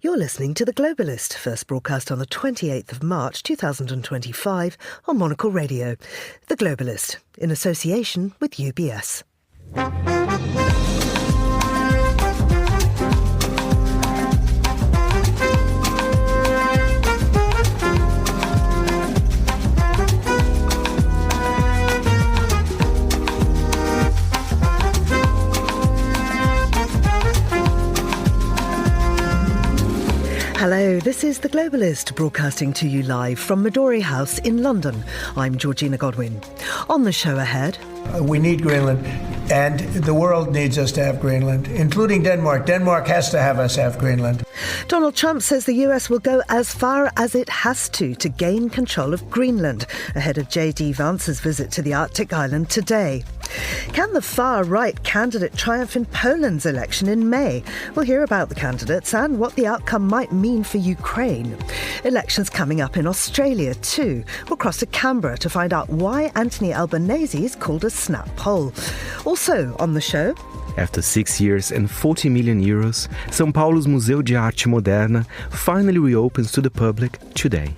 You're listening to The Globalist, first broadcast on the 28th of March 2025 on Monocle Radio. The Globalist, in association with UBS. Hello, this is The Globalist, broadcasting to you live from Midori House in London. I'm Georgina Godwin. On the show ahead... We need Greenland, and the world needs us to have Greenland, including Denmark. Denmark has to have us have Greenland. Donald Trump says the US will go as far as it has to gain control of Greenland, ahead of JD Vance's visit to the Arctic island today. Can the far-right candidate triumph in Poland's election in May? We'll hear about the candidates and what the outcome might mean for Ukraine. Elections coming up in Australia too. We'll cross to Canberra to find out why Anthony Albanese is called a snap poll. Also on the show... After 6 years and 40 million euros, São Paulo's Museu de Arte Moderna finally reopens to the public today.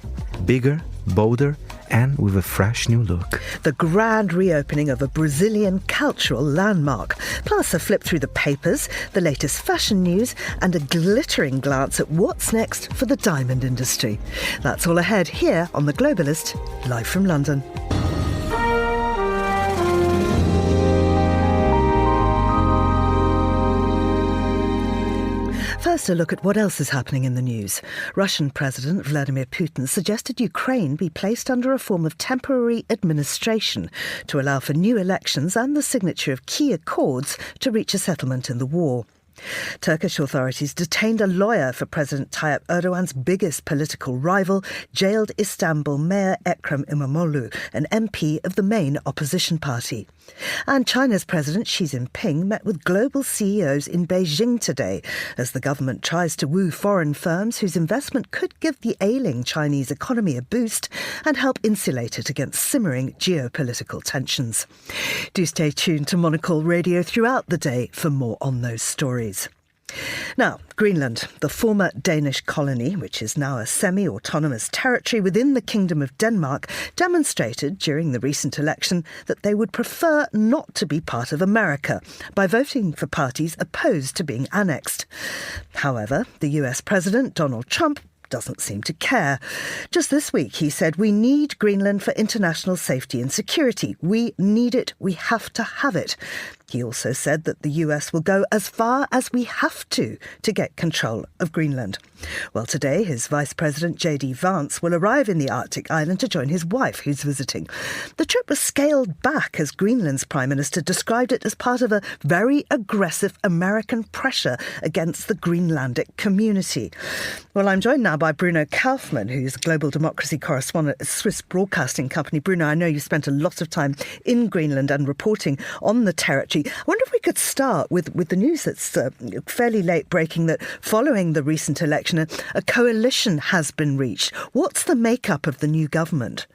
Bigger, bolder, and with a fresh new look. The grand reopening of a Brazilian cultural landmark. Plus a flip through the papers, the latest fashion news, and a glittering glance at what's next for the diamond industry. That's all ahead here on The Globalist, live from London. First, a look at what else is happening in the news. Russian President Vladimir Putin suggested Ukraine be placed under a form of temporary administration to allow for new elections and the signature of key accords to reach a settlement in the war. Turkish authorities detained a lawyer for President Tayyip Erdogan's biggest political rival, jailed Istanbul Mayor Ekrem İmamoğlu, an MP of the main opposition party. And China's President Xi Jinping met with global CEOs in Beijing today as the government tries to woo foreign firms whose investment could give the ailing Chinese economy a boost and help insulate it against simmering geopolitical tensions. Do stay tuned to Monocle Radio throughout the day for more on those stories. Now, Greenland, the former Danish colony, which is now a semi-autonomous territory within the Kingdom of Denmark, demonstrated during the recent election that they would prefer not to be part of America by voting for parties opposed to being annexed. However, the US President Donald Trump doesn't seem to care. Just this week, he said, "We need Greenland for international safety and security. We need it. We have to have it." He also said that the US will go as far as we have to get control of Greenland. Well, today, his Vice President JD Vance will arrive in the Arctic island to join his wife, who's visiting. The trip was scaled back as Greenland's Prime Minister described it as part of a very aggressive American pressure against the Greenlandic community. Well, I'm joined now by Bruno Kaufmann, who's a global democracy correspondent at Swiss Broadcasting Company. Bruno, I know you spent a lot of time in Greenland and reporting on the territory. I wonder if we could start with the news that's fairly late breaking, that following the recent election, a coalition has been reached. What's the makeup of the new government?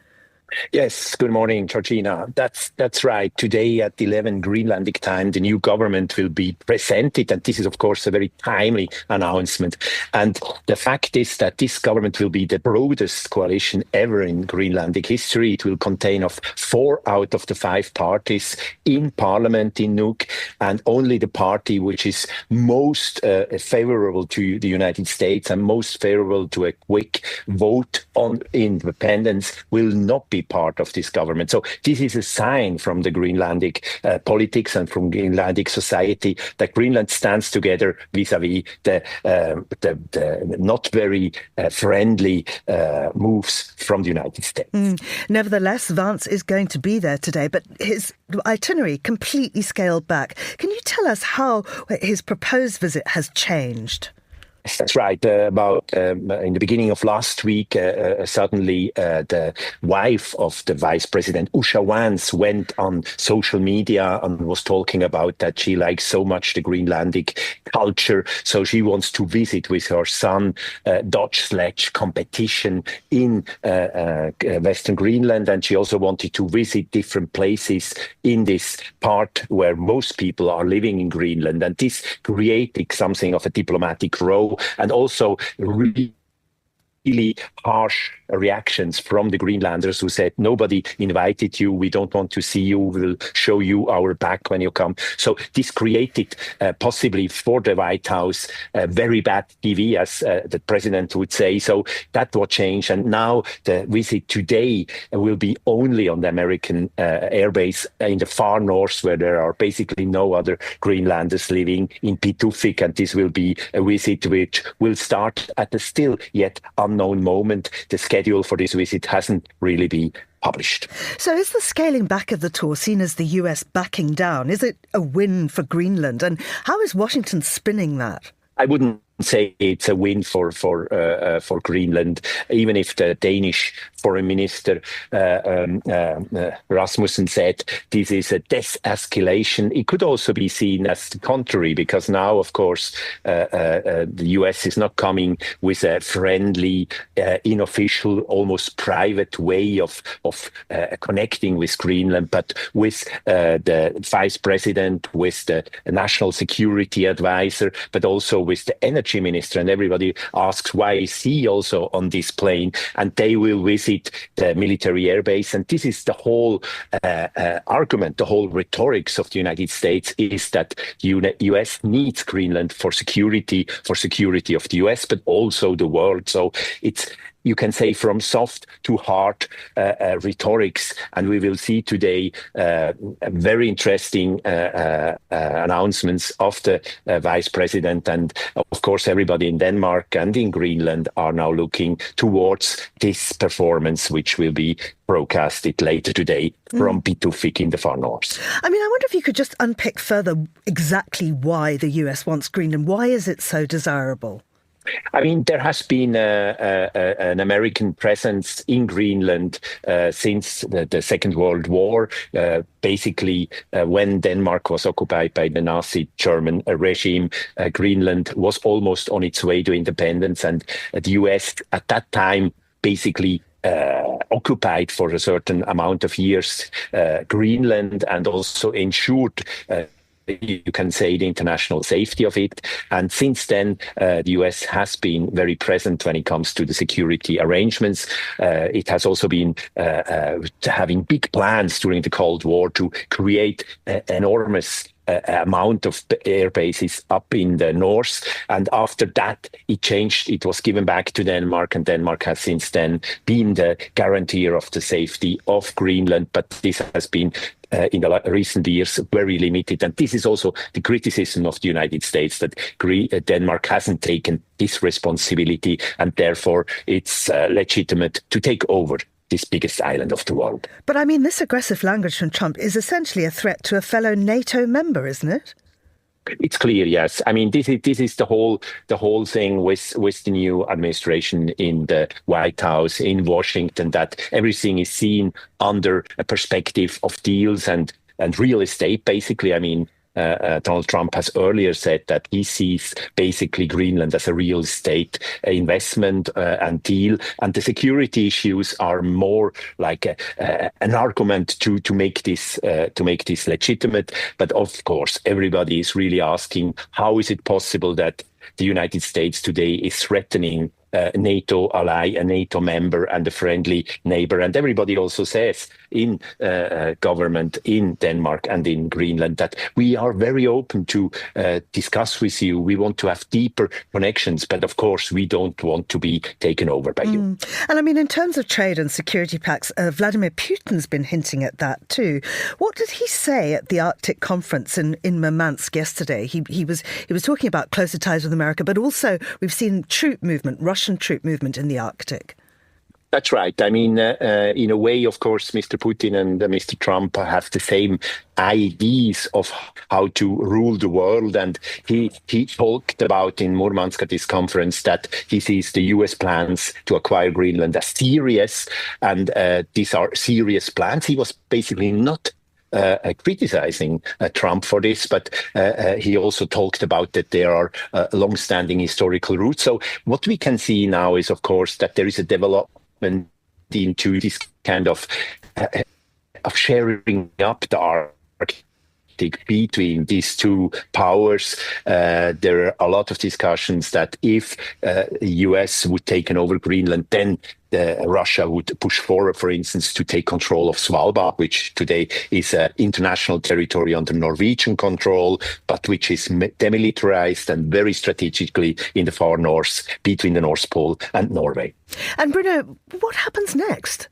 Yes, good morning, Georgina. That's right. Today at 11 Greenlandic time, the new government will be presented, and this is, of course, a very timely announcement. And the fact is that this government will be the broadest coalition ever in Greenlandic history. It will contain of 4 out of the 5 parties in Parliament in Nuuk, and only the party which is most favorable to the United States and most favorable to a quick vote on independence will not be part of this government. So this is a sign from the Greenlandic politics and from Greenlandic society that Greenland stands together vis-à-vis the not very friendly moves from the United States. Nevertheless, Vance is going to be there today, but his itinerary completely scaled back. Can you tell us how his proposed visit has changed? That's right. About in the beginning of last week, suddenly the wife of the vice president, Usha Vance, went on social media and was talking about that she likes so much the Greenlandic culture. So she wants to visit with her son Dodge sledge competition in Western Greenland. And she also wanted to visit different places in this part where most people are living in Greenland. And this created something of a diplomatic row no, and also really harsh reactions from the Greenlanders who said, nobody invited you, we don't want to see you, we'll show you our back when you come. So this created possibly for the White House very bad TV, as the president would say. So that will change. And now the visit today will be only on the American airbase in the far north, where there are basically no other Greenlanders living in Pituffik. And this will be a visit which will start at a still yet unknown moment. The schedule for this visit hasn't really been published. So is the scaling back of the tour seen as the US backing down? Is it a win for Greenland? And how is Washington spinning that? I wouldn't say it's a win for Greenland, even if the Danish foreign minister Rasmussen said this is a de-escalation. It could also be seen as the contrary, because now, of course, the US is not coming with a friendly, unofficial, almost private way of connecting with Greenland, but with the vice president, with the national security advisor, but also with the energy minister. And everybody asks, why is he also on this plane? And they will visit the military airbase. And this is the whole argument, the whole rhetorics of the United States is that the US needs Greenland for security of the US, but also the world. So it's, you can say, from soft to hard rhetorics. And we will see today very interesting announcements of the vice president. And of course, everybody in Denmark and in Greenland are now looking towards this performance, which will be broadcasted later today from Pituffik in the far north. I mean, I wonder if you could just unpick further exactly why the US wants Greenland. Why is it so desirable? I mean, there has been an American presence in Greenland since the Second World War. Basically, when Denmark was occupied by the Nazi German regime, Greenland was almost on its way to independence. And the US at that time basically occupied for a certain amount of years Greenland, and also ensured you can say the international safety of it. And since then, the US has been very present when it comes to the security arrangements. It has also been having big plans during the Cold War to create enormous amount of air bases up in the north. And after that, it changed. It was given back to Denmark, and Denmark has since then been the guarantor of the safety of Greenland. But this has been in the recent years very limited. And this is also the criticism of the United States, that Denmark hasn't taken this responsibility, and therefore it's legitimate to take over this biggest island of the world. But I mean, this aggressive language from Trump is essentially a threat to a fellow NATO member, isn't it? It's clear, yes. I mean, this is the whole thing with the new administration in the White House in Washington, that everything is seen under a perspective of deals and real estate. Basically, I mean, Donald Trump has earlier said that he sees basically Greenland as a real estate investment and deal, and the security issues are more like an argument to make this legitimate. But of course, everybody is really asking, how is it possible that the United States today is threatening NATO ally, a NATO member, and a friendly neighbor? And everybody also says in government in Denmark and in Greenland that we are very open to discuss with you. We want to have deeper connections, but of course we don't want to be taken over by you. And I mean, in terms of trade and security pacts, Vladimir Putin's been hinting at that too. What did he say at the Arctic conference in Murmansk yesterday? He was talking about closer ties with America, but also we've seen Russian troop movement in the Arctic. That's right. I mean, in a way, of course, Mr. Putin and Mr. Trump have the same ideas of how to rule the world. And he talked about in Murmansk at this conference that he sees the US plans to acquire Greenland as serious. And these are serious plans. He was basically not criticizing Trump for this, but he also talked about that there are long-standing historical roots. So what we can see now is, of course, that there is a development into this kind of sharing up the Arctic diplomatic between these two powers. There are a lot of discussions that if the US would take over Greenland, then Russia would push forward, for instance, to take control of Svalbard, which today is international territory under Norwegian control, but which is demilitarized and very strategically in the far north, between the North Pole and Norway. And Bruno, what happens next?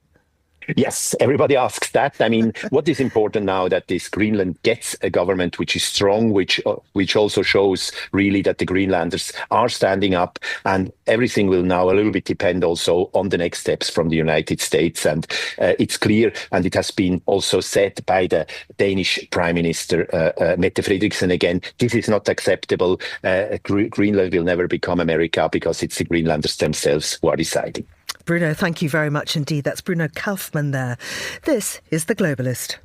Yes, everybody asks that. I mean, what is important now that this Greenland gets a government which is strong, which also shows really that the Greenlanders are standing up, and everything will now a little bit depend also on the next steps from the United States. And it's clear, and it has been also said by the Danish Prime Minister Mette Frederiksen again, this is not acceptable. Greenland will never become America because it's the Greenlanders themselves who are deciding. Bruno, thank you very much indeed. That's Bruno Kaufmann there. This is The Globalist.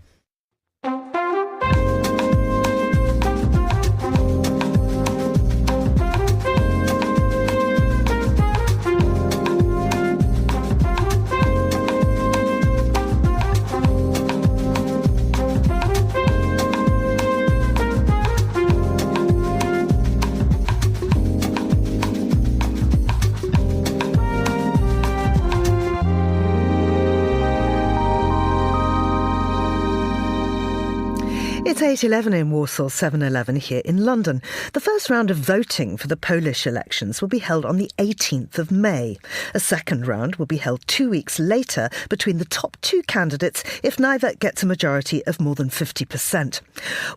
It's 8:11 in Warsaw, 7:11 here in London. The first round of voting for the Polish elections will be held on the 18th of May. A second round will be held 2 weeks later between the top two candidates if neither gets a majority of more than 50%.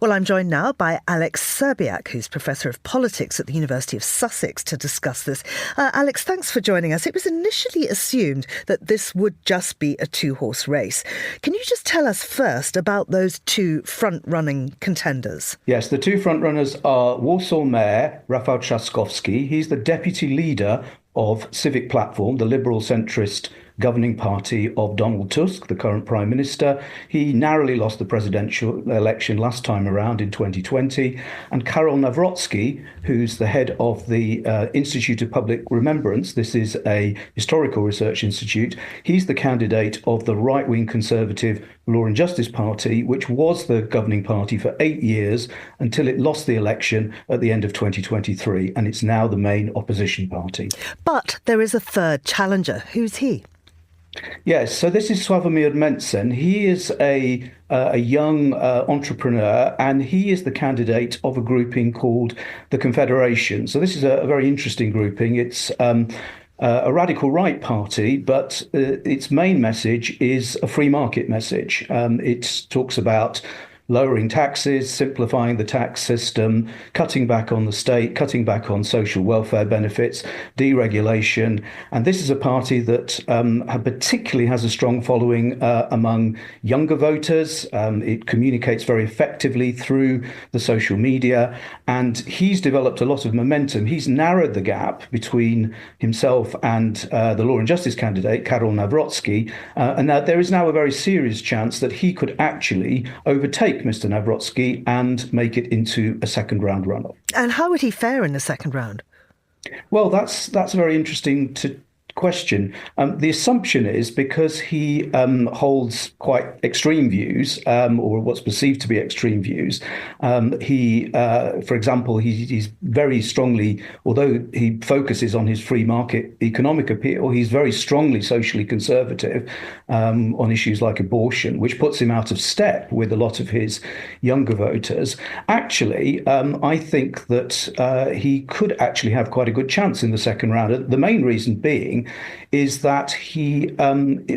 Well, I'm joined now by Alex Serbiak, who's Professor of Politics at the University of Sussex, to discuss this. Alex, thanks for joining us. It was initially assumed that this would just be a two-horse race. Can you just tell us first about those two front-running contenders? Yes, the two frontrunners are Warsaw Mayor Rafał Trzaskowski. He's the deputy leader of Civic Platform, the liberal centrist governing party of Donald Tusk, the current Prime Minister. He narrowly lost the presidential election last time around in 2020. And Karol Nawrocki, who's the head of the Institute of Public Remembrance, this is a historical research institute, he's the candidate of the right-wing conservative Law and Justice Party, which was the governing party for 8 years until it lost the election at the end of 2023. And it's now the main opposition party. But there is a third challenger. Who's he? Yes, so this is Sławomir Mencen. He is a young entrepreneur, and he is the candidate of a grouping called the Confederation. So this is a very interesting grouping. It's a radical right party, but its main message is a free market message. It talks about lowering taxes, simplifying the tax system, cutting back on the state, cutting back on social welfare benefits, deregulation. And this is a party that particularly has a strong following among younger voters. It communicates very effectively through the social media, and he's developed a lot of momentum. He's narrowed the gap between himself and the Law and Justice candidate, Karol Nawrocki, and there is now a very serious chance that he could actually overtake Mr. Nawrocki and make it into a second round runoff. And how would he fare in the second round? Well, that's very interesting question. The assumption is because he holds quite extreme views, or what's perceived to be extreme views. For example, he's very strongly, although he focuses on his free market economic appeal, he's very strongly socially conservative on issues like abortion, which puts him out of step with a lot of his younger voters. Actually, I think that he could actually have quite a good chance in the second round. The main reason being is that he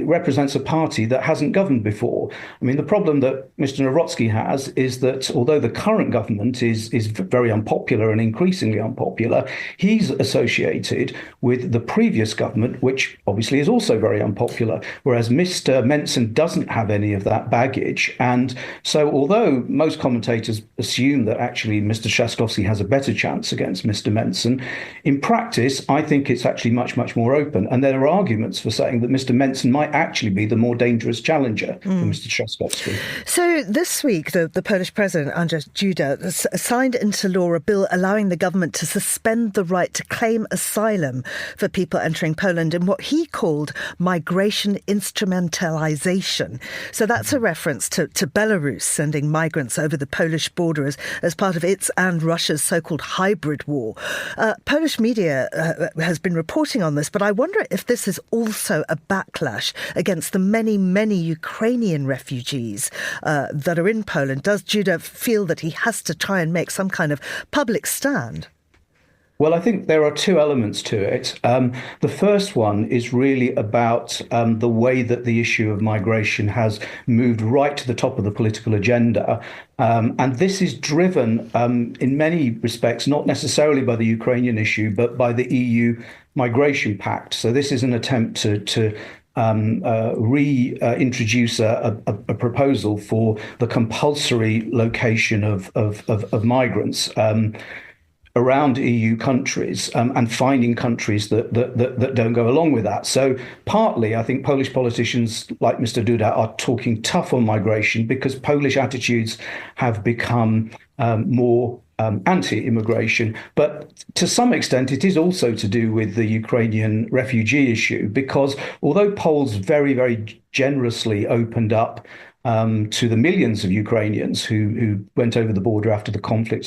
represents a party that hasn't governed before. I mean, the problem that Mr. Nawrocki has is that although the current government is very unpopular and increasingly unpopular, he's associated with the previous government, which obviously is also very unpopular, whereas Mr. Mencen doesn't have any of that baggage. And so although most commentators assume that actually Mr. Trzaskowski has a better chance against Mr. Mencen, in practice, I think it's actually much, much more open. happen. And there are arguments for saying that Mr. Menson might actually be the more dangerous challenger for Mr. Trzaskowski. So this week, the Polish president, Andrzej Duda, signed into law a bill allowing the government to suspend the right to claim asylum for people entering Poland in what he called migration instrumentalization. So that's a reference to Belarus sending migrants over the Polish border as part of its and Russia's so-called hybrid war. Polish media has been reporting on this, but I wonder if this is also a backlash against the many, many Ukrainian refugees that are in Poland. Does Duda feel that he has to try and make some kind of public stand? Well, I think there are two elements to it. The first one is really about the way that the issue of migration has moved right to the top of the political agenda. And this is driven in many respects, not necessarily by the Ukrainian issue, but by the EU Migration Pact. So this is an attempt to reintroduce a proposal for the compulsory location of migrants around EU countries and finding countries that don't go along with that. So partly, I think Polish politicians like Mr. Duda are talking tough on migration because Polish attitudes have become more anti-immigration. But to some extent, it is also to do with the Ukrainian refugee issue, because although Poles very, very generously opened up to the millions of Ukrainians who went over the border after the conflict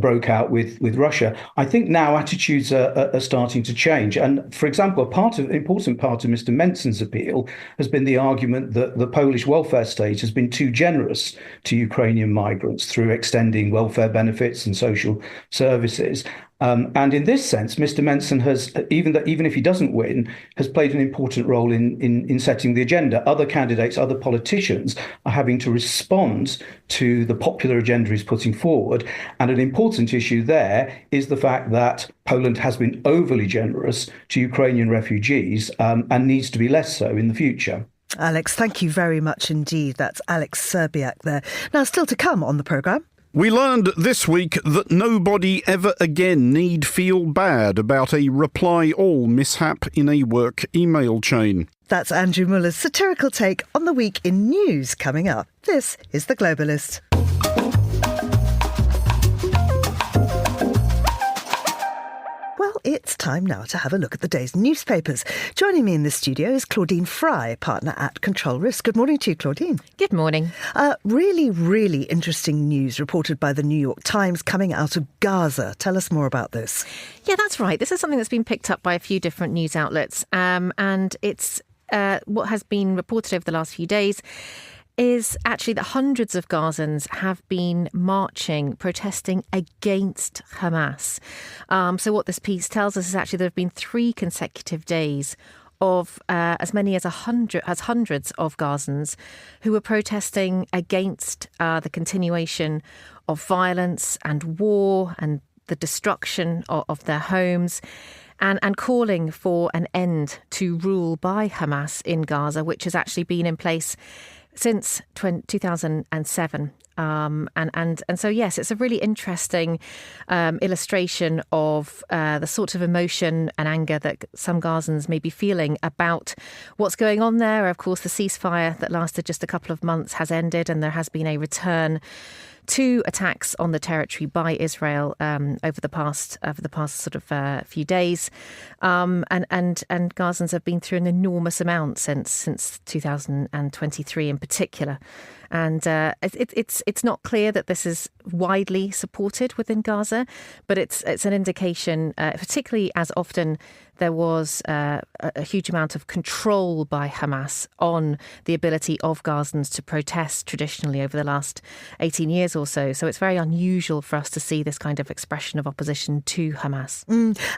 broke out with Russia, I think now attitudes are starting to change. And for example, an important part of Mr. Menson's appeal has been the argument that the Polish welfare state has been too generous to Ukrainian migrants through extending welfare benefits and social services. And in this sense, Mr. Menson has, even if he doesn't win, has played an important role in setting the agenda. Other candidates, other politicians are having to respond to the popular agenda he's putting forward. And an important issue there is the fact that Poland has been overly generous to Ukrainian refugees and needs to be less so in the future. Alex, thank you very much indeed. That's Alex Serbiak there. Now, still to come on the programme. We learned this week that nobody ever again need feel bad about a reply all mishap in a work email chain. That's Andrew Muller's satirical take on the week in news coming up. This is The Globalist. Well, it's time now to have a look at the day's newspapers. Joining me in the studio is Claudine Fry, partner at Control Risk. Good morning to you, Claudine. Good morning. Really, really interesting news reported by the New York Times coming out of Gaza. Tell us more about this. Yeah, that's right. This is something that's been picked up by a few different news outlets. And it's what has been reported over the last few days is actually that hundreds of Gazans have been marching, protesting against Hamas. So what this piece tells us is actually there have been 3 consecutive days of as many as hundreds of Gazans who were protesting against the continuation of violence and war and the destruction of their homes. And calling for an end to rule by Hamas in Gaza, which has actually been in place since 2007. And so, yes, it's a really interesting illustration of the sort of emotion and anger that some Gazans may be feeling about what's going on there. Of course, the ceasefire that lasted just a couple of months has ended, and there has been a return to attacks on the territory by Israel over the past sort of few days, and Gazans have been through an enormous amount since 2023 in particular, and it's not clear that this is widely supported within Gaza, but it's an indication, particularly as often there was a huge amount of control by Hamas on the ability of Gazans to protest traditionally over the last 18 years or so. So it's very unusual for us to see this kind of expression of opposition to Hamas.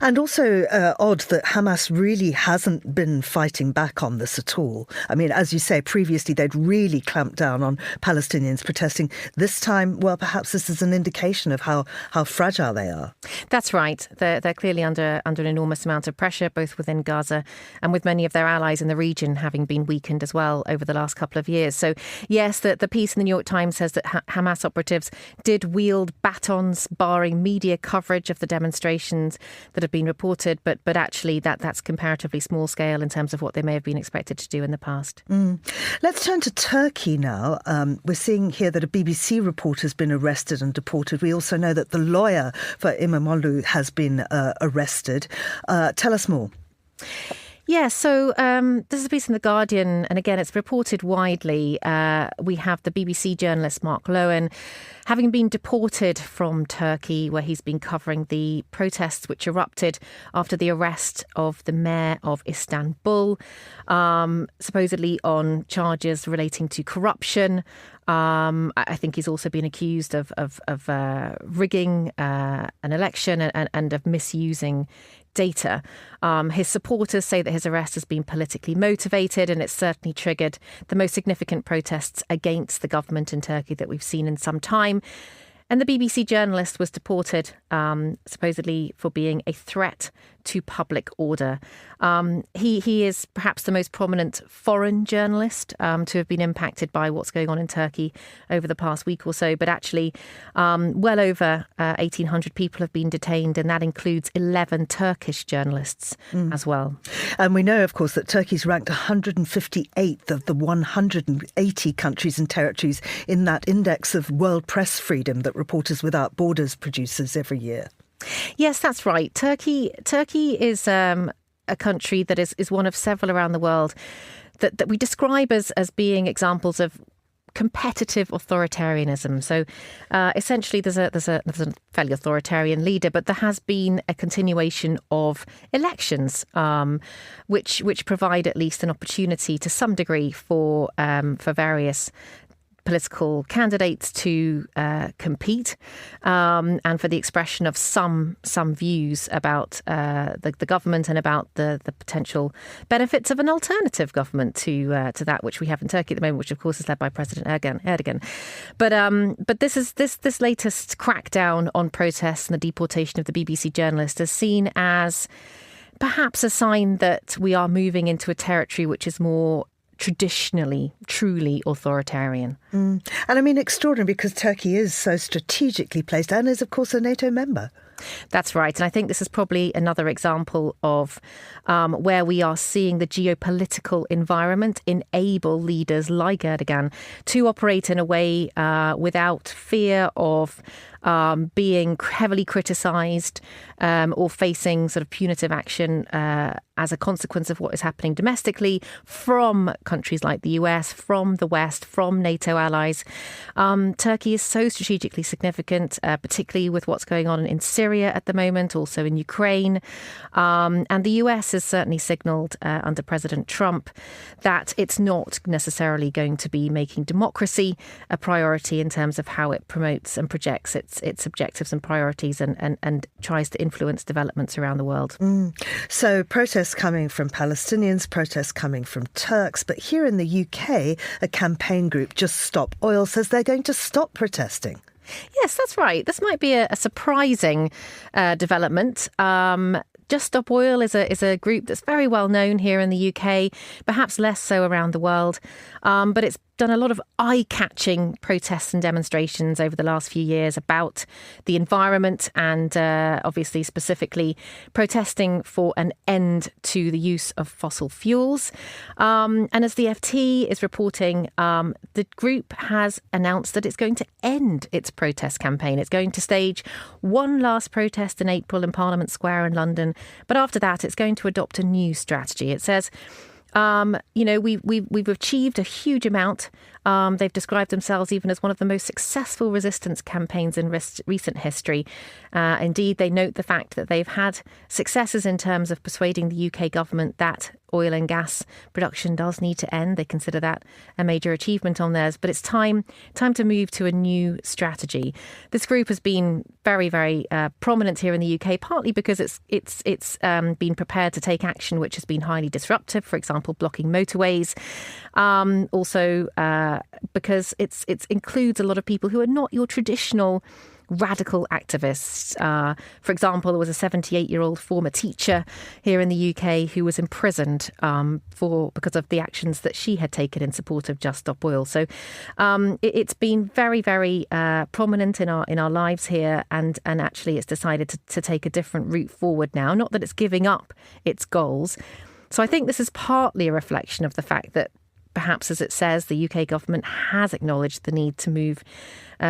And also odd that Hamas really hasn't been fighting back on this at all. I mean, as you say, previously they'd really clamped down on Palestinians protesting. This time, well, perhaps this is an indication of how fragile they are. That's right. They're clearly under an enormous amount of pressure, both within Gaza and with many of their allies in the region having been weakened as well over the last couple of years. So, yes, the piece in the New York Times says that Hamas operatives did wield batons, barring media coverage of the demonstrations that have been reported. But actually, that's comparatively small scale in terms of what they may have been expected to do in the past. Let's turn to Turkey now. We're seeing here that a BBC reporter has been arrested and deported. We also know that the lawyer for İmamoğlu has been arrested. Tell us more. Yeah, so this is a piece in The Guardian, and again, it's reported widely. We have the BBC journalist Mark Lowen having been deported from Turkey, where he's been covering the protests which erupted after the arrest of the mayor of Istanbul, supposedly on charges relating to corruption. I think he's also been accused of rigging an election and of misusing data. His supporters say that his arrest has been politically motivated, and it's certainly triggered the most significant protests against the government in Turkey that we've seen in some time. And the BBC journalist was deported, supposedly for being a threat to public order. He is perhaps the most prominent foreign journalist to have been impacted by what's going on in Turkey over the past week or so. But actually, well over 1,800 people have been detained, and that includes 11 Turkish journalists as well. And we know, of course, that Turkey's ranked 158th of the 180 countries and territories in that index of world press freedom that Reporters Without Borders produces every year. Yes, that's right. Turkey is a country that is one of several around the world that we describe as being examples of competitive authoritarianism. So essentially there's a fairly authoritarian leader, but there has been a continuation of elections which provide at least an opportunity to some degree for various political candidates to compete and for the expression of some views about the government and about the potential benefits of an alternative government to that which we have in Turkey at the moment, which of course is led by President Erdogan. But this latest crackdown on protests and the deportation of the BBC journalist is seen as perhaps a sign that we are moving into a territory which is more traditionally, truly authoritarian. And I mean, extraordinary because Turkey is so strategically placed and is, of course, a NATO member. That's right. And I think this is probably another example of where we are seeing the geopolitical environment enable leaders like Erdogan to operate in a way without fear of being heavily criticised or facing sort of punitive action as a consequence of what is happening domestically from countries like the US, from the West, from NATO allies. Turkey is so strategically significant, particularly with what's going on in Syria at the moment, also in Ukraine. And the US has certainly signalled under President Trump that it's not necessarily going to be making democracy a priority in terms of how it promotes and projects its objectives and priorities and tries to influence developments around the world. So protests coming from Palestinians, protests coming from Turks. But here in the UK, a campaign group, Just Stop Oil, says they're going to stop protesting. Yes, that's right. This might be a surprising development. Just Stop Oil is a group that's very well known here in the UK, perhaps less so around the world. But it's done a lot of eye-catching protests and demonstrations over the last few years about the environment and obviously specifically protesting for an end to the use of fossil fuels. And as the FT is reporting, the group has announced that it's going to end its protest campaign. It's going to stage one last protest in April in Parliament Square in London. But after that, it's going to adopt a new strategy. It says, we've achieved a huge amount. They've described themselves even as one of the most successful resistance campaigns in recent history. Indeed, they note the fact that they've had successes in terms of persuading the UK government that oil and gas production does need to end. They consider that a major achievement on theirs, but it's time to move to a new strategy. This group has been very, very prominent here in the UK, partly because it's been prepared to take action which has been highly disruptive, for example, blocking motorways. Also because it includes a lot of people who are not your traditional radical activists. For example, there was a 78-year-old former teacher here in the UK who was imprisoned because of the actions that she had taken in support of Just Stop Oil. So it's been very, very prominent in our lives here, and actually it's decided to take a different route forward now. Not that it's giving up its goals. So I think this is partly a reflection of the fact that perhaps, as it says, the UK government has acknowledged the need to move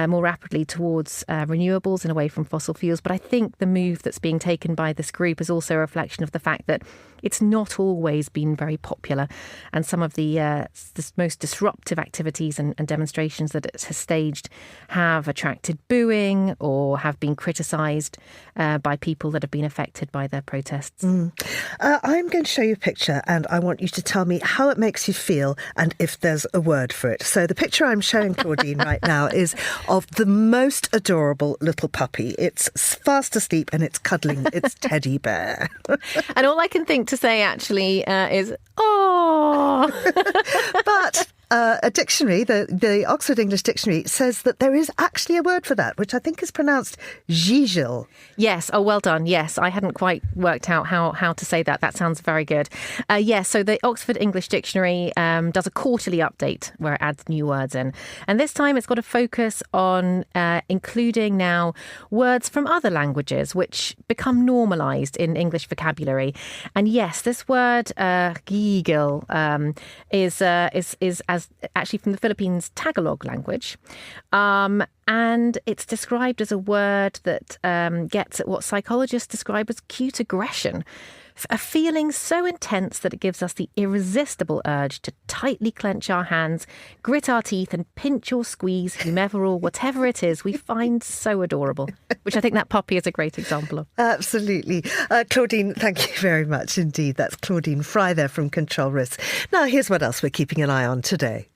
more rapidly towards renewables and away from fossil fuels. But I think the move that's being taken by this group is also a reflection of the fact that it's not always been very popular. And some of the most disruptive activities and demonstrations that it has staged have attracted booing or have been criticised by people that have been affected by their protests. I'm going to show you a picture and I want you to tell me how it makes you feel and if there's a word for it. So the picture I'm showing Claudine right now is of the most adorable little puppy. It's fast asleep and it's cuddling its teddy bear. And all I can think to say actually is, oh. But a dictionary, the Oxford English Dictionary, says that there is actually a word for that, which I think is pronounced gigil. Yes. Oh, well done. Yes. I hadn't quite worked out how to say that. That sounds very good. Yes. So the Oxford English Dictionary does a quarterly update where it adds new words in. And this time it's got a focus on including now words from other languages which become normalised in English vocabulary. And yes, this word gigil is as actually from the Philippines Tagalog language. And it's described as a word that gets at what psychologists describe as cute aggression. A feeling so intense that it gives us the irresistible urge to tightly clench our hands, grit our teeth and pinch or squeeze whomever or whatever it is we find so adorable, which I think that puppy is a great example of. Absolutely. Claudine, thank you very much indeed. That's Claudine Fry there from Control Risks. Now, here's what else we're keeping an eye on today.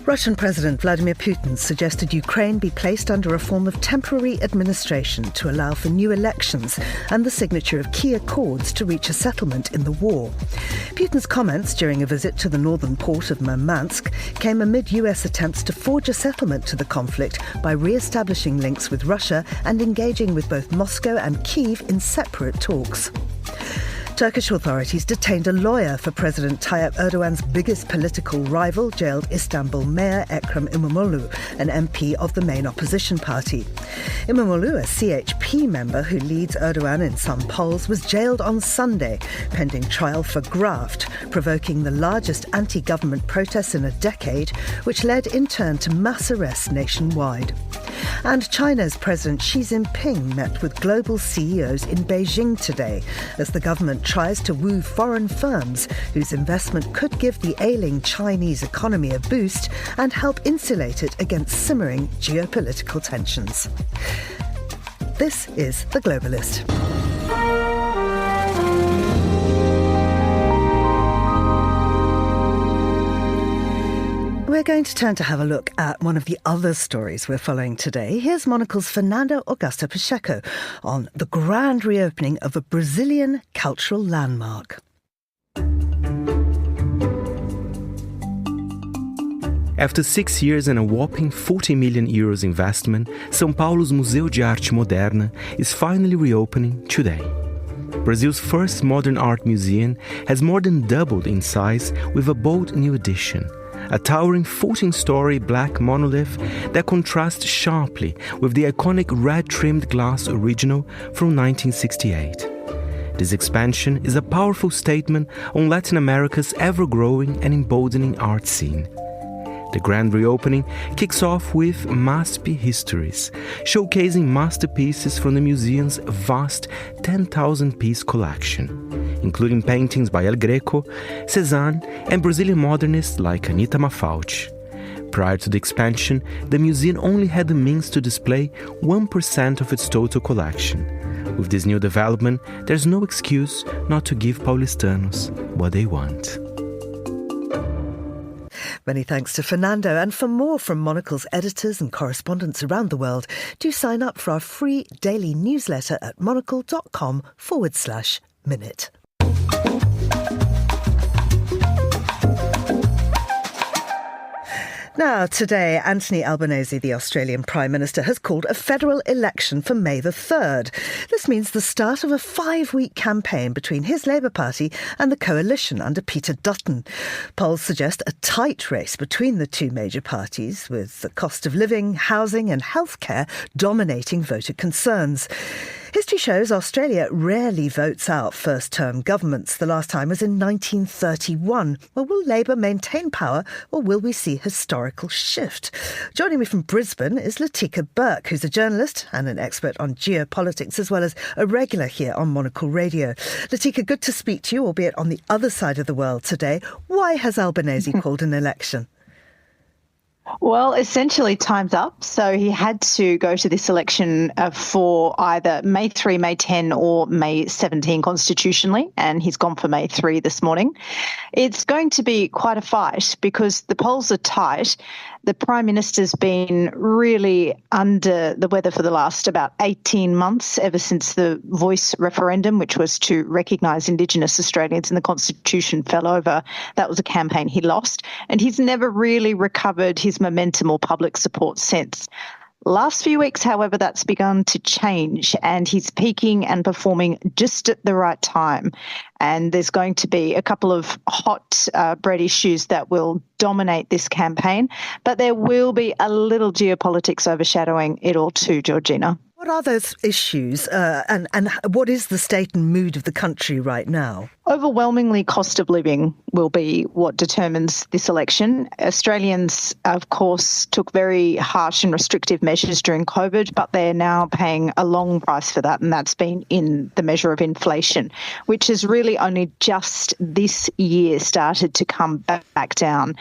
Russian President Vladimir Putin suggested Ukraine be placed under a form of temporary administration to allow for new elections and the signature of key accords to reach a settlement in the war. Putin's comments during a visit to the northern port of Murmansk came amid US attempts to forge a settlement to the conflict by re-establishing links with Russia and engaging with both Moscow and Kyiv in separate talks. Turkish authorities detained a lawyer for President Tayyip Erdogan's biggest political rival, jailed Istanbul Mayor Ekrem İmamoğlu, an MP of the main opposition party. İmamoğlu, a CHP member who leads Erdogan in some polls, was jailed on Sunday, pending trial for graft, provoking the largest anti-government protests in a decade, which led in turn to mass arrests nationwide. And China's President Xi Jinping met with global CEOs in Beijing today, as the government tries to woo foreign firms whose investment could give the ailing Chinese economy a boost and help insulate it against simmering geopolitical tensions. This is The Globalist. We're going to turn to have a look at one of the other stories we're following today. Here's Monocle's Fernando Augusto Pacheco on the grand reopening of a Brazilian cultural landmark. After 6 years and a whopping 40 million euros investment, São Paulo's Museu de Arte Moderna is finally reopening today. Brazil's first modern art museum has more than doubled in size with a bold new addition. A towering 14-story black monolith that contrasts sharply with the iconic red-trimmed glass original from 1968. This expansion is a powerful statement on Latin America's ever-growing and emboldening art scene. The grand reopening kicks off with MASP Histories, showcasing masterpieces from the museum's vast 10,000-piece collection, including paintings by El Greco, Cézanne, and Brazilian modernists like Anita Mafaldi. Prior to the expansion, the museum only had the means to display 1% of its total collection. With this new development, there's no excuse not to give paulistanos what they want. Many thanks to Fernando. And for more from Monocle's editors and correspondents around the world, do sign up for our free daily newsletter at monocle.com/minute. Now, today, Anthony Albanese, the Australian Prime Minister, has called a federal election for May the 3rd. This means the start of a 5-week campaign between his Labour Party and the coalition under Peter Dutton. Polls suggest a tight race between the two major parties, with the cost of living, housing and healthcare dominating voter concerns. History shows Australia rarely votes out first-term governments. The last time was in 1931. Well, will Labour maintain power or will we see historical shift? Joining me from Brisbane is Latika Burke, who's a journalist and an expert on geopolitics, as well as a regular here on Monocle Radio. Latika, good to speak to you, albeit on the other side of the world today. Why has Albanese called an election? Well, essentially time's up. So he had to go to this election for either May 3, May 10 or May 17 constitutionally, and he's gone for May 3 this morning. It's going to be quite a fight because the polls are tight. The Prime Minister's been really under the weather for the last about 18 months, ever since the Voice referendum, which was to recognise Indigenous Australians in the Constitution, fell over. That was a campaign he lost, and he's never really recovered his momentum or public support since. Last few weeks, however, that's begun to change, and he's peaking and performing just at the right time. And there's going to be a couple of hot bread issues that will dominate this campaign, but there will be a little geopolitics overshadowing it all too, Georgina. What are those issues and what is the state and mood of the country right now? Overwhelmingly, cost of living will be what determines this election. Australians, of course, took very harsh and restrictive measures during COVID, but they're now paying a long price for that, and that's been in the measure of inflation, which has really only just this year started to come back down.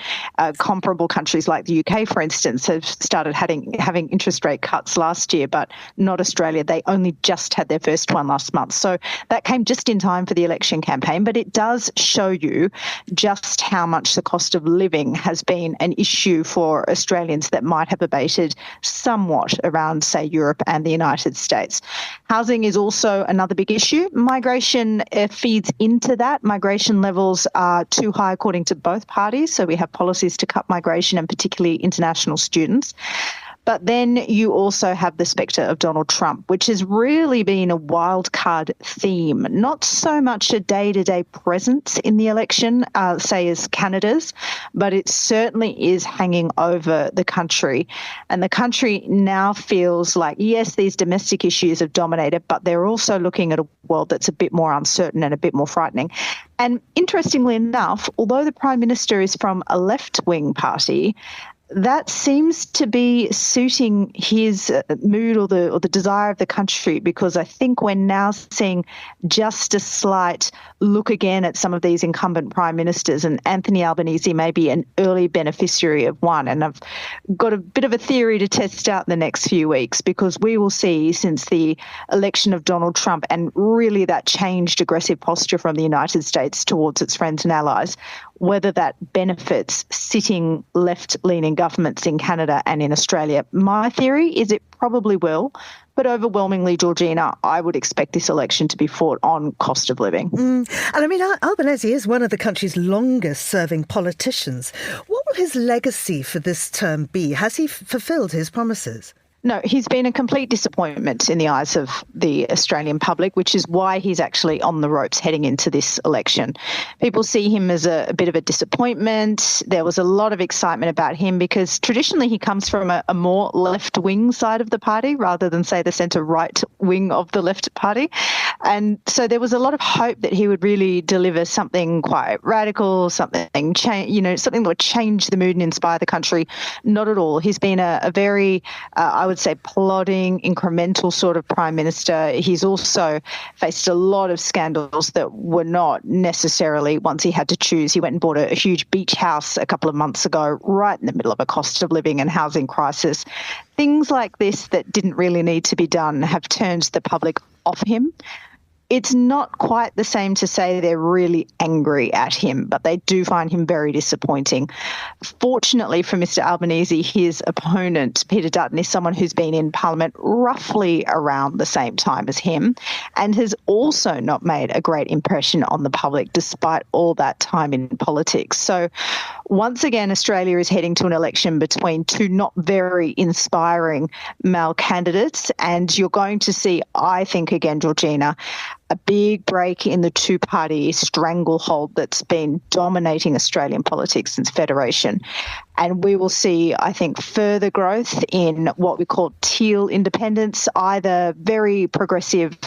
Comparable countries like the UK, for instance, have started having interest rate cuts last year, but not Australia. They only just had their first one last month. So that came just in time for the election campaign, but it does show you just how much the cost of living has been an issue for Australians that might have abated somewhat around, say, Europe and the United States. Housing is also another big issue. Migration feeds into that. Migration levels are too high according to both parties, so we have policies to cut migration and particularly international students. But then you also have the spectre of Donald Trump, which has really been a wild card theme, not so much a day-to-day presence in the election, say as Canada's, but it certainly is hanging over the country. And the country now feels like, yes, these domestic issues have dominated, but they're also looking at a world that's a bit more uncertain and a bit more frightening. And interestingly enough, although the Prime Minister is from a left-wing party, that seems to be suiting his mood or the desire of the country, because I think we're now seeing just a slight look again at some of these incumbent prime ministers, and Anthony Albanese may be an early beneficiary of one. And I've got a bit of a theory to test out in the next few weeks, because we will see, since the election of Donald Trump and really that changed aggressive posture from the United States towards its friends and allies, whether that benefits sitting left-leaning governments in Canada and in Australia. My theory is it probably will, but overwhelmingly, Georgina, I would expect this election to be fought on cost of living. And I mean, Albanese is one of the country's longest-serving politicians. What will his legacy for this term be? Has he fulfilled his promises? No, he's been a complete disappointment in the eyes of the Australian public, which is why he's actually on the ropes heading into this election. People see him as a bit of a disappointment. There was a lot of excitement about him because traditionally he comes from a more left-wing side of the party rather than, say, the centre-right wing of the left party. And so there was a lot of hope that he would really deliver something quite radical, something that would change the mood and inspire the country. Not at all. He's been a very, I would say, plodding, incremental sort of prime minister. He's also faced a lot of scandals that were not necessarily, once he had to choose, he went and bought a huge beach house a couple of months ago, right in the middle of a cost of living and housing crisis. Things like this that didn't really need to be done have turned the public off him. It's not quite the same to say they're really angry at him, but they do find him very disappointing. Fortunately for Mr Albanese, his opponent, Peter Dutton, is someone who's been in Parliament roughly around the same time as him and has also not made a great impression on the public despite all that time in politics. So once again, Australia is heading to an election between two not very inspiring male candidates, and you're going to see, I think, again, Georgina, a big break in the two-party stranglehold that's been dominating Australian politics since Federation. And we will see, I think, further growth in what we call teal independence, either very progressive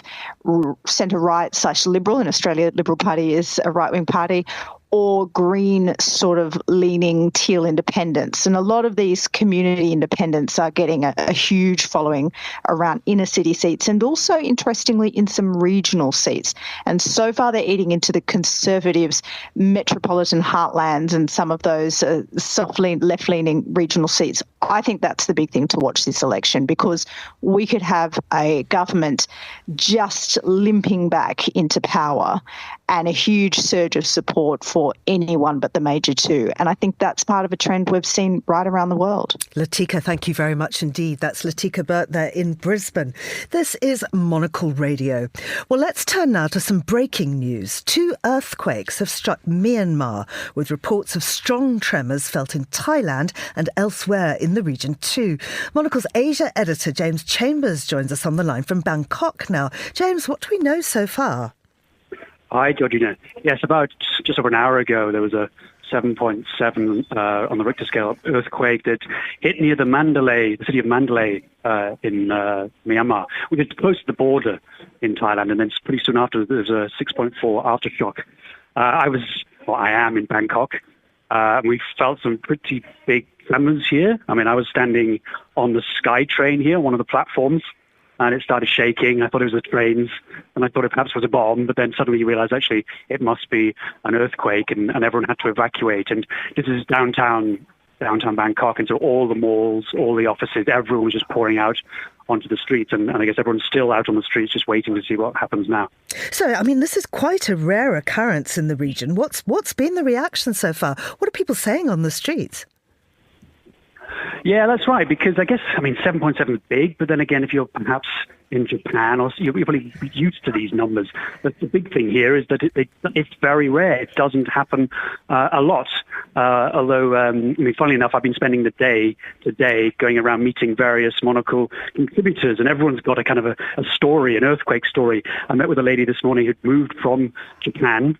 centre-right / Liberal. In Australia, the Liberal Party is a right-wing party, or green sort of leaning teal independents. And a lot of these community independents are getting a huge following around inner city seats and also, interestingly, in some regional seats. And so far they're eating into the Conservatives' metropolitan heartlands and some of those softly left-leaning regional seats. I think that's the big thing to watch this election, because we could have a government just limping back into power and a huge surge of support for anyone but the major two. And I think that's part of a trend we've seen right around the world. Latika, thank you very much indeed. That's Latika Burt there in Brisbane. This is Monocle Radio. Well, let's turn now to some breaking news. 2 earthquakes have struck Myanmar, with reports of strong tremors felt in Thailand and elsewhere in the region too. Monocle's Asia editor James Chambers joins us on the line from Bangkok now. James, what do we know so far? Hi, Georgina. Yes, about just over an hour ago, there was a 7.7 on the Richter scale earthquake that hit near the city of Mandalay in Myanmar, which is close to the border in Thailand. And then pretty soon after, there was a 6.4 aftershock. I am in Bangkok. We felt some pretty big tremors here. I mean, I was standing on the SkyTrain here, one of the platforms, and it started shaking. I thought it was the trains, and I thought it perhaps was a bomb, but then suddenly you realize actually it must be an earthquake, and everyone had to evacuate. And this is downtown Bangkok, and so all the malls, all the offices, everyone was just pouring out onto the streets, and I guess everyone's still out on the streets just waiting to see what happens now. So, I mean, this is quite a rare occurrence in the region. What's been the reaction so far? What are people saying on the streets? Yeah, that's right, because I guess, 7.7 is big, but then again, if you're perhaps in Japan, or you're probably used to these numbers. But the big thing here is that it's very rare. It doesn't happen a lot. Although, funnily enough, I've been spending the day today going around meeting various Monocle contributors, and everyone's got a kind of a story, an earthquake story. I met with a lady this morning who'd moved from Japan.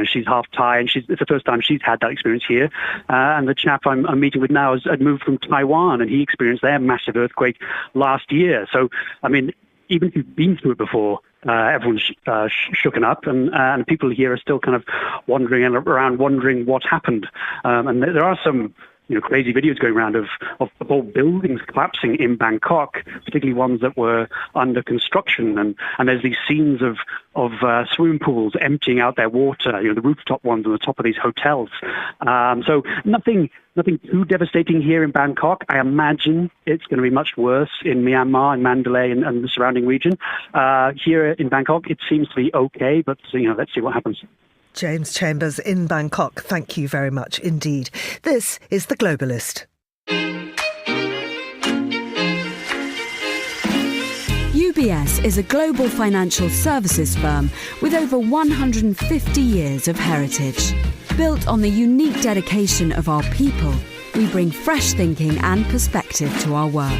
She's half Thai, and it's the first time she's had that experience here. And the chap I'm meeting with now had moved from Taiwan, and he experienced their massive earthquake last year. So, even if you've been through it before, everyone's shooken up, and people here are still kind of wandering what happened. And there are some crazy videos going around of whole buildings collapsing in Bangkok, particularly ones that were under construction. And there's these scenes of swimming pools emptying out their water, the rooftop ones on the top of these hotels. So nothing too devastating here in Bangkok. I imagine it's going to be much worse in Myanmar and Mandalay and the surrounding region. Here in Bangkok, it seems to be okay, but let's see what happens. James Chambers in Bangkok, thank you very much indeed. This is The Globalist. UBS is a global financial services firm with over 150 years of heritage. Built on the unique dedication of our people, we bring fresh thinking and perspective to our work.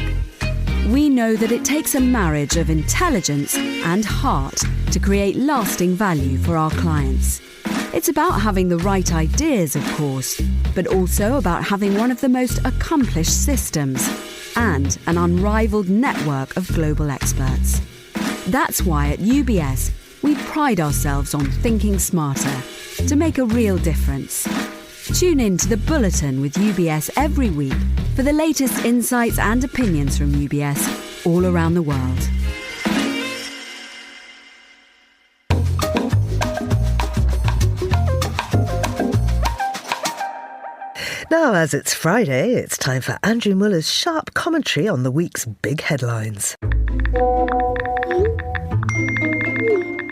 We know that it takes a marriage of intelligence and heart to create lasting value for our clients. It's about having the right ideas, of course, but also about having one of the most accomplished systems and an unrivaled network of global experts. That's why at UBS, we pride ourselves on thinking smarter to make a real difference. Tune in to The Bulletin with UBS every week for the latest insights and opinions from UBS all around the world. Now, as it's Friday, it's time for Andrew Muller's sharp commentary on the week's big headlines.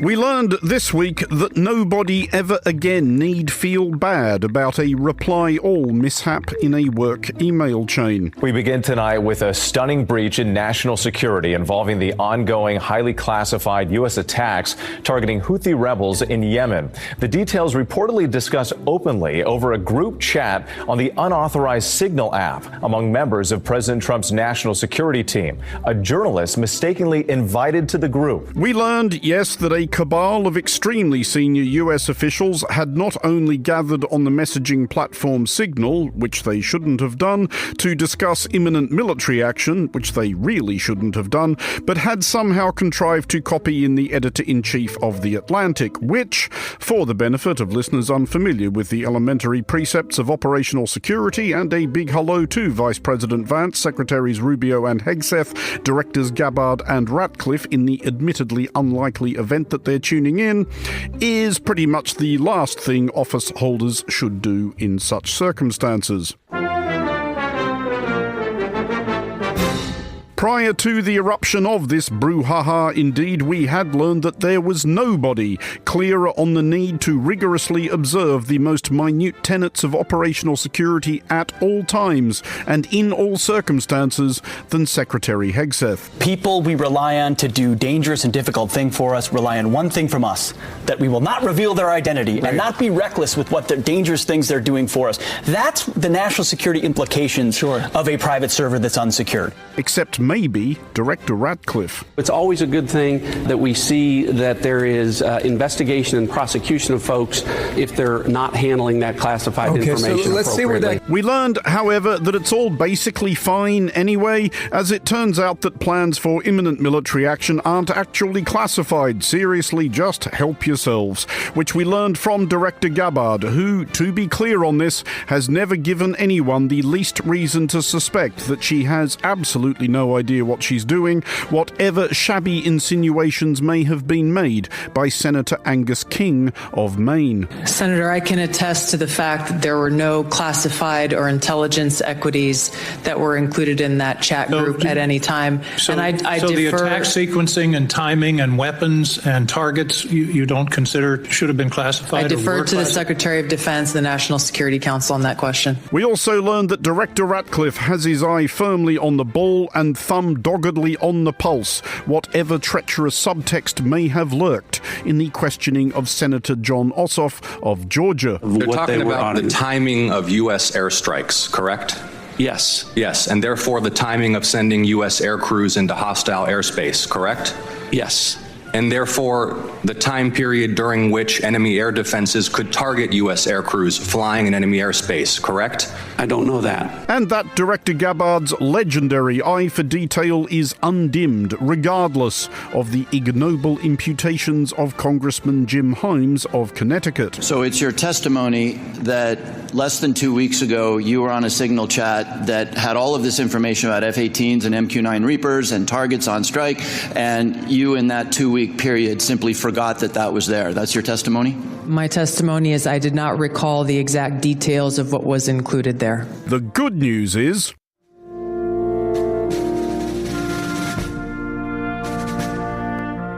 We learned this week that nobody ever again need feel bad about a reply all mishap in a work email chain. We begin tonight with a stunning breach in national security involving the ongoing highly classified U.S. attacks targeting Houthi rebels in Yemen. The details reportedly discussed openly over a group chat on the unauthorized Signal app among members of President Trump's national security team. A journalist mistakenly invited to the group. We learned, yes, that a cabal of extremely senior US officials had not only gathered on the messaging platform Signal, which they shouldn't have done, to discuss imminent military action, which they really shouldn't have done, but had somehow contrived to copy in the editor-in-chief of The Atlantic, which, for the benefit of listeners unfamiliar with the elementary precepts of operational security, and a big hello to Vice President Vance, Secretaries Rubio and Hegseth, Directors Gabbard and Ratcliffe in the admittedly unlikely event that they're tuning in, is pretty much the last thing office holders should do in such circumstances. Prior to the eruption of this brouhaha, indeed, we had learned that there was nobody clearer on the need to rigorously observe the most minute tenets of operational security at all times and in all circumstances than Secretary Hegseth. People we rely on to do dangerous and difficult things for us rely on one thing from us, that we will not reveal their identity and not be reckless with what the dangerous things they're doing for us. That's the national security implications of a private server that's unsecured. Except maybe Director Ratcliffe. It's always a good thing that we see that there is investigation and prosecution of folks if they're not handling that classified information so let's see where that... We learned, however, that it's all basically fine anyway, as it turns out that plans for imminent military action aren't actually classified. Seriously, just help yourselves. Which we learned from Director Gabbard, who, to be clear on this, has never given anyone the least reason to suspect that she has absolutely no idea what she's doing, whatever shabby insinuations may have been made by Senator Angus King of Maine. Senator, I can attest to the fact that there were no classified or intelligence equities that were included in that chat group at any time. So the attack sequencing and timing and weapons and targets you don't consider should have been classified? I defer to the Secretary of Defense, the National Security Council on that question. We also learned that Director Ratcliffe has his eye firmly on the ball and thumb doggedly on the pulse, whatever treacherous subtext may have lurked in the questioning of Senator John Ossoff of Georgia. They're talking about the timing of U.S. airstrikes, correct? Yes. Yes, and therefore the timing of sending U.S. air crews into hostile airspace, correct? Yes. And therefore the time period during which enemy air defenses could target U.S. air crews flying in enemy airspace, correct? I don't know that. And that Director Gabbard's legendary eye for detail is undimmed, regardless of the ignoble imputations of Congressman Jim Himes of Connecticut. So it's your testimony that less than 2 weeks ago, you were on a Signal chat that had all of this information about F-18s and MQ-9 Reapers and targets on strike, and you in that 2 week period simply forgot that was there. That's your testimony? My testimony is I did not recall the exact details of what was included there. The good news is...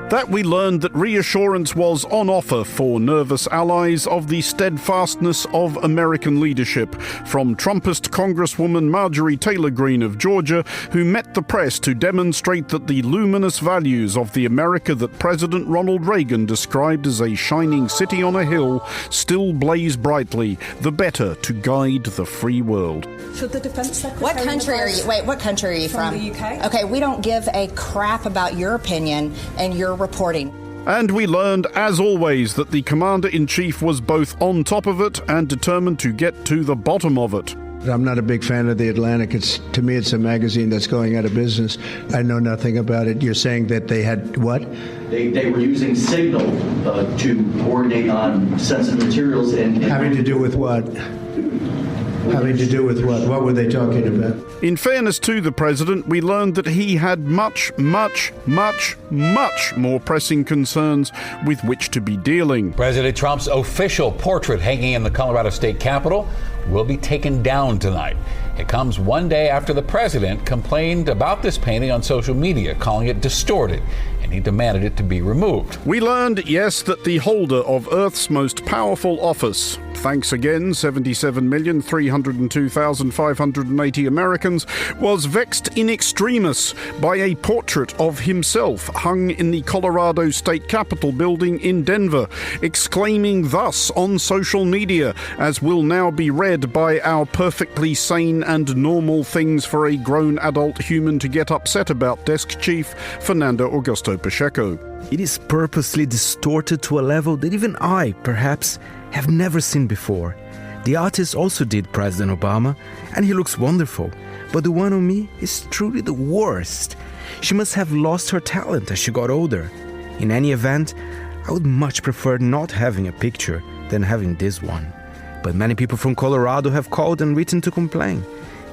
that we learned that reassurance was on offer for nervous allies of the steadfastness of American leadership, from Trumpist Congresswoman Marjorie Taylor Greene of Georgia, who met the press to demonstrate that the luminous values of the America that President Ronald Reagan described as a shining city on a hill still blaze brightly, the better to guide the free world. Should the Defense Secretary... What country are you? Wait, what country are you from? The UK. Okay, we don't give a crap about your opinion and your reporting. And we learned, as always, that the Commander-in-Chief was both on top of it and determined to get to the bottom of it. I'm not a big fan of The Atlantic. To me, it's a magazine that's going out of business. I know nothing about it. You're saying that they had what? They were using Signal to coordinate on sensitive materials and having to do with what? Having to do with what? What were they talking about? In fairness to the president, we learned that he had much more pressing concerns with which to be dealing. President Trump's official portrait hanging in the Colorado State Capitol will be taken down tonight. It comes one day after the president complained about this painting on social media, calling it distorted and he demanded it to be removed. We learned, yes, that the holder of Earth's most powerful office, thanks again 77,302,580 Americans, was vexed in extremis by a portrait of himself hung in the Colorado State Capitol building in Denver, exclaiming thus on social media, as will now be read by our perfectly sane and normal things for a grown adult human to get upset about desk chief Fernando Augusto Pacheco. It is purposely distorted to a level that even I, perhaps, have never seen before. The artist also did President Obama, and he looks wonderful, but the one on me is truly the worst. She must have lost her talent as she got older. In any event, I would much prefer not having a picture than having this one. But many people from Colorado have called and written to complain.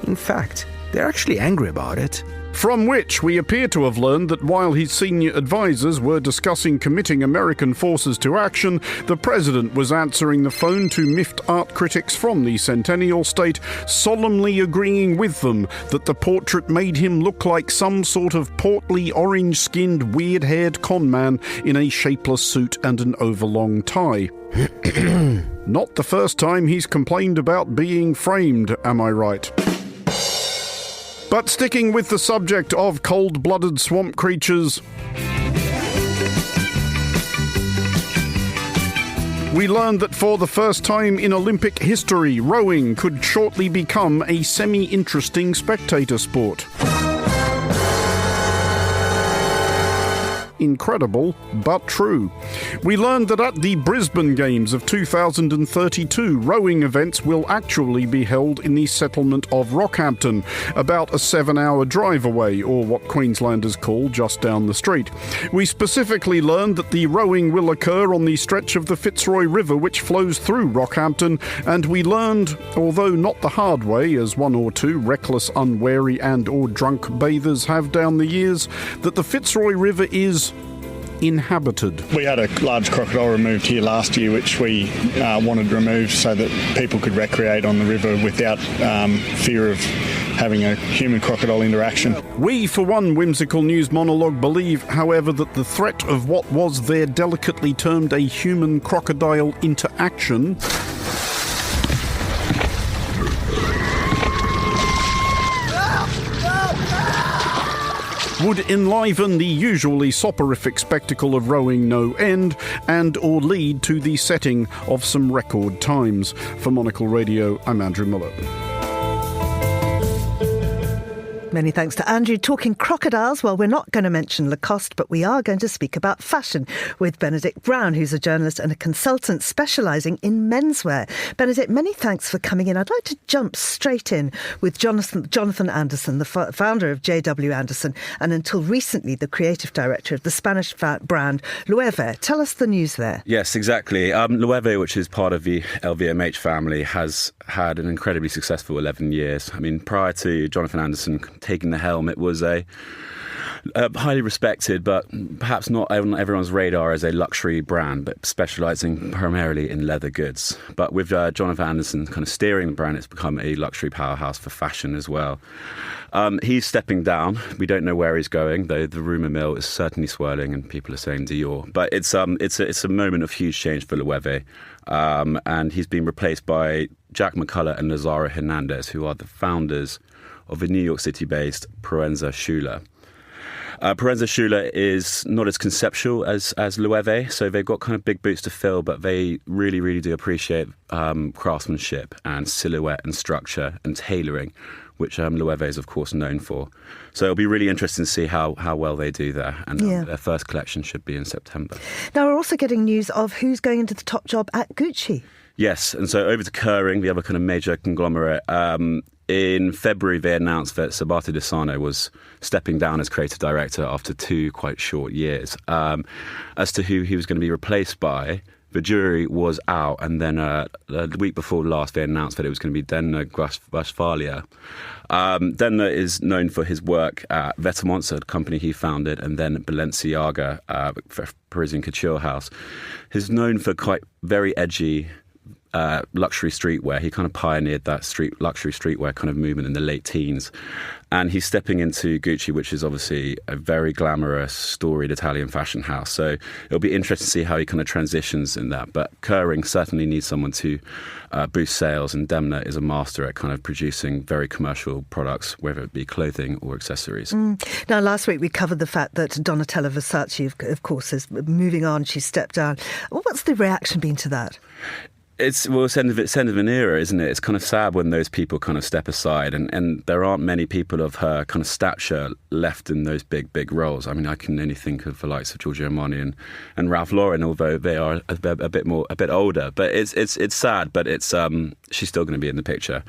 In fact, they're actually angry about it. From which we appear to have learned that while his senior advisors were discussing committing American forces to action, the president was answering the phone to miffed art critics from the Centennial State, solemnly agreeing with them that the portrait made him look like some sort of portly, orange-skinned, weird-haired conman in a shapeless suit and an overlong tie. Not the first time he's complained about being framed, am I right? But sticking with the subject of cold-blooded swamp creatures, we learned that for the first time in Olympic history, rowing could shortly become a semi-interesting spectator sport. Incredible, but true. We learned that at the Brisbane Games of 2032, rowing events will actually be held in the settlement of Rockhampton, about a 7-hour drive away, or what Queenslanders call just down the street. We specifically learned that the rowing will occur on the stretch of the Fitzroy River which flows through Rockhampton, and we learned, although not the hard way, as one or two reckless, unwary and or drunk bathers have down the years, that the Fitzroy River is inhabited. We had a large crocodile removed here last year, which we wanted removed so that people could recreate on the river without fear of having a human-crocodile interaction. We, for one whimsical news monologue, believe, however, that the threat of what was there delicately termed a human-crocodile interaction would enliven the usually soporific spectacle of rowing no end and or lead to the setting of some record times. For Monocle Radio, I'm Andrew Muller. Many thanks to Andrew. Talking crocodiles, well, we're not going to mention Lacoste, but we are going to speak about fashion with Benedict Brown, who's a journalist and a consultant specialising in menswear. Benedict, many thanks for coming in. I'd like to jump straight in with Jonathan Anderson, the founder of JW Anderson, and until recently the creative director of the Spanish brand Loewe. Tell us the news there. Yes, exactly. Loewe, which is part of the LVMH family, has had an incredibly successful 11 years. I mean, prior to Jonathan Anderson taking the helm, it was a highly respected, but perhaps not on everyone's radar as a luxury brand, but specialising primarily in leather goods. But with Jonathan Anderson kind of steering the brand, it's become a luxury powerhouse for fashion as well. He's stepping down. We don't know where he's going, though the rumour mill is certainly swirling and people are saying Dior. But it's a moment of huge change for Loewe. And he's been replaced by Jack McCullough and Nazara Hernandez, who are the founders of a New York City-based Proenza Schuler. Proenza Schuler is not as conceptual as Loewe, so they've got kind of big boots to fill, but they really, really do appreciate craftsmanship and silhouette and structure and tailoring, which Loewe is, of course, known for. So it'll be really interesting to see how well they do there. And their first collection should be in September. Now, we're also getting news of who's going into the top job at Gucci. Yes, and so over to Kering, the other kind of major conglomerate. In February, they announced that Sabato De Sarno was stepping down as creative director after 2 quite short years. As to who he was going to be replaced by, the jury was out, and then the week before last, they announced that it was going to be Denna Guasfalia. Denna is known for his work at Vetements, a company he founded, and then Balenciaga, a Parisian couture house. He's known for quite very edgy luxury streetwear. He kind of pioneered that luxury streetwear kind of movement in the late teens. And he's stepping into Gucci, which is obviously a very glamorous, storied Italian fashion house. So it'll be interesting to see how he kind of transitions in that. But Kering certainly needs someone to boost sales, and Demna is a master at kind of producing very commercial products, whether it be clothing or accessories. Now, last week we covered the fact that Donatella Versace, of course, is moving on. She stepped down. Well, what's the reaction been to that? It's end of an era, isn't it? It's kind of sad when those people kind of step aside, and there aren't many people of her kind of stature left in those big roles. I mean, I can only think of the likes of Giorgio Armani and Ralph Lauren, although they are a bit older. But it's sad, but it's she's still going to be in the picture.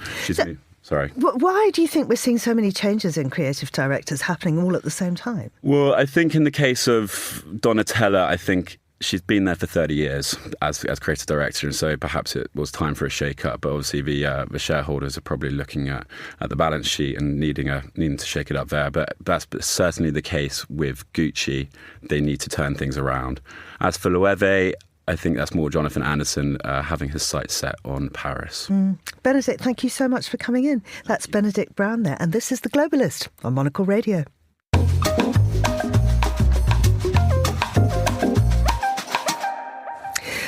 Sorry. Why do you think we're seeing so many changes in creative directors happening all at the same time? Well, I think in the case of Donatella, I think she's been there for 30 years as creative director, and so perhaps it was time for a shake-up. But obviously the shareholders are probably looking at the balance sheet and needing to shake it up there. But that's certainly the case with Gucci. They need to turn things around. As for Loewe, I think that's more Jonathan Anderson having his sights set on Paris. Benedict, thank you so much for coming in. That's Benedict Brown there, and this is The Globalist on Monocle Radio.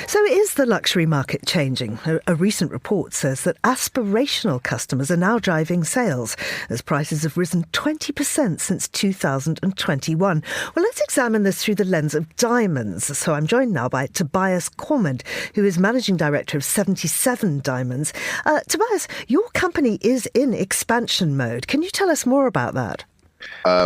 So is the luxury market changing? A recent report says that aspirational customers are now driving sales as prices have risen 20% since 2021. Well, let's examine this through the lens of diamonds. So I'm joined now by Tobias Cormand, who is Managing Director of 77 Diamonds. Tobias, your company is in expansion mode. Can you tell us more about that?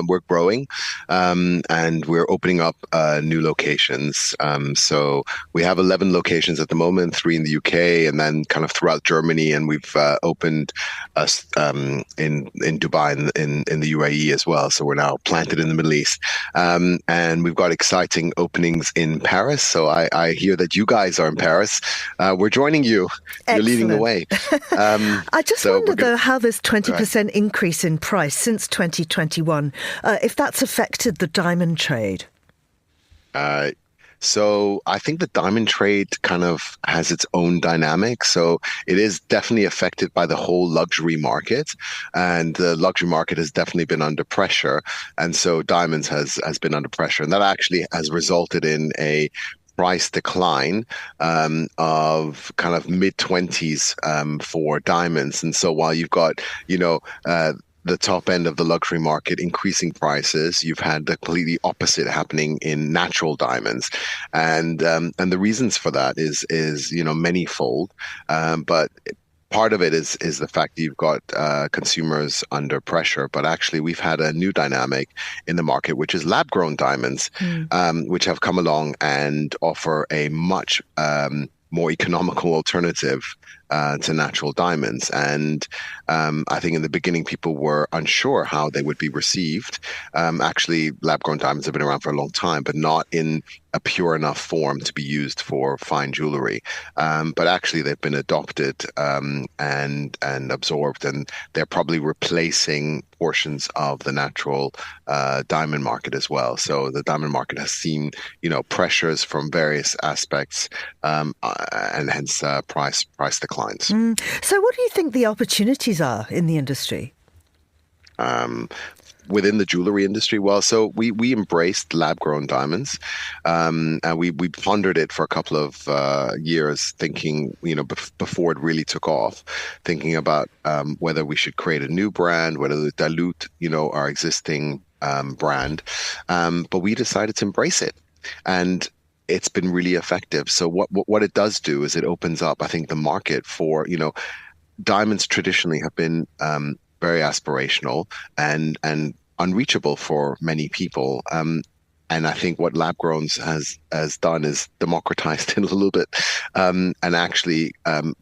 We're growing and we're opening up new locations. So we have 11 locations at the moment, 3 in the UK and then kind of throughout Germany. And we've opened us in Dubai in the UAE as well. So we're now planted in the Middle East. And we've got exciting openings in Paris. So I hear that you guys are in Paris. We're joining you. Excellent. You're leading the way. I just wonder, though, how this 20% increase in price since 2021, if that's affected the diamond trade. So I think the diamond trade kind of has its own dynamic. So it is definitely affected by the whole luxury market, and the luxury market has definitely been under pressure. And so diamonds has been under pressure, and that actually has resulted in a price decline of kind of mid-20s for diamonds. And so while you've got, the top end of the luxury market increasing prices, you've had the completely opposite happening in natural diamonds, and the reasons for that is manyfold, but part of it is the fact that you've got consumers under pressure. But actually, we've had a new dynamic in the market, which is lab-grown diamonds, which have come along and offer a much more economical alternative to natural diamonds. And I think in the beginning, people were unsure how they would be received. Actually, lab-grown diamonds have been around for a long time, but not in a pure enough form to be used for fine jewelry. But actually, they've been adopted and absorbed, and they're probably replacing portions of the natural diamond market as well. So the diamond market has seen, pressures from various aspects, and hence price declines. So what do you think the opportunities are in the industry? Within the jewelry industry, so we embraced lab-grown diamonds, and we pondered it for a couple of years, thinking, before it really took off, thinking about whether we should create a new brand, whether to dilute, our existing brand, but we decided to embrace it, and it's been really effective. So what it does do is it opens up, I think, the market for, diamonds traditionally have been very aspirational and unreachable for many people. And I think what lab-growns has done is democratized it a little bit, and actually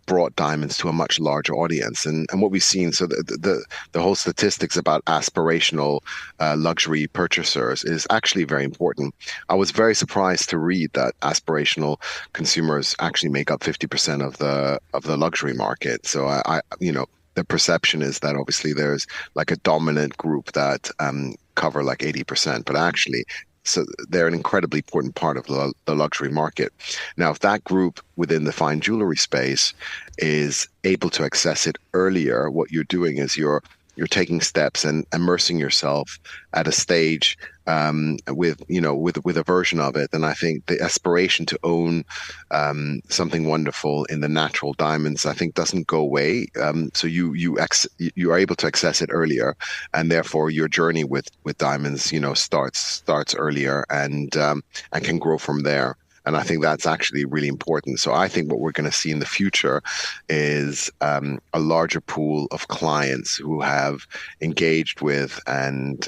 brought diamonds to a much larger audience. And what we've seen, so the whole statistics about aspirational luxury purchasers is actually very important. I was very surprised to read that aspirational consumers actually make up 50% of the luxury market. So I the perception is that obviously there's like a dominant group that cover like 80%, but actually So they're an incredibly important part of the luxury market. Now, if that group within the fine jewelry space is able to access it earlier, what you're doing is you're taking steps and immersing yourself at a stage with a version of it. And I think the aspiration to own something wonderful in the natural diamonds, I think, doesn't go away. So you are able to access it earlier, and therefore your journey with diamonds, starts earlier and can grow from there. And I think that's actually really important. So I think what we're going to see in the future is a larger pool of clients who have engaged with and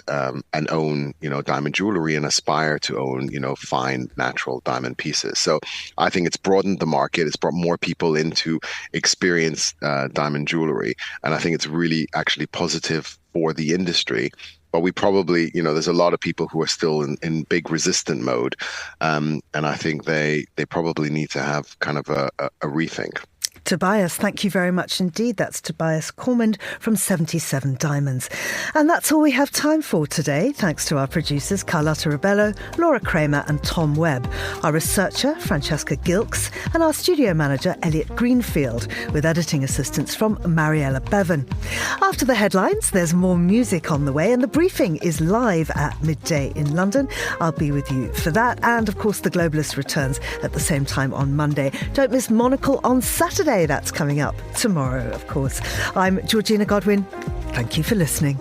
own, diamond jewelry and aspire to own, fine natural diamond pieces. So I think it's broadened the market. It's brought more people in to experience diamond jewelry. And I think it's really actually positive for the industry. But we probably, there's a lot of people who are still in big resistant mode. And I think they probably need to have kind of a rethink. Tobias, thank you very much indeed. That's Tobias Cormand from 77 Diamonds. And that's all we have time for today. Thanks to our producers, Carlotta Rebello, Laura Kramer and Tom Webb. Our researcher, Francesca Gilks, and our studio manager, Elliot Greenfield, with editing assistance from Mariella Bevan. After the headlines, there's more music on the way, and the briefing is live at midday in London. I'll be with you for that. And, of course, The Globalist returns at the same time on Monday. Don't miss Monocle on Saturday. That's coming up tomorrow, of course. I'm Georgina Godwin. Thank you for listening.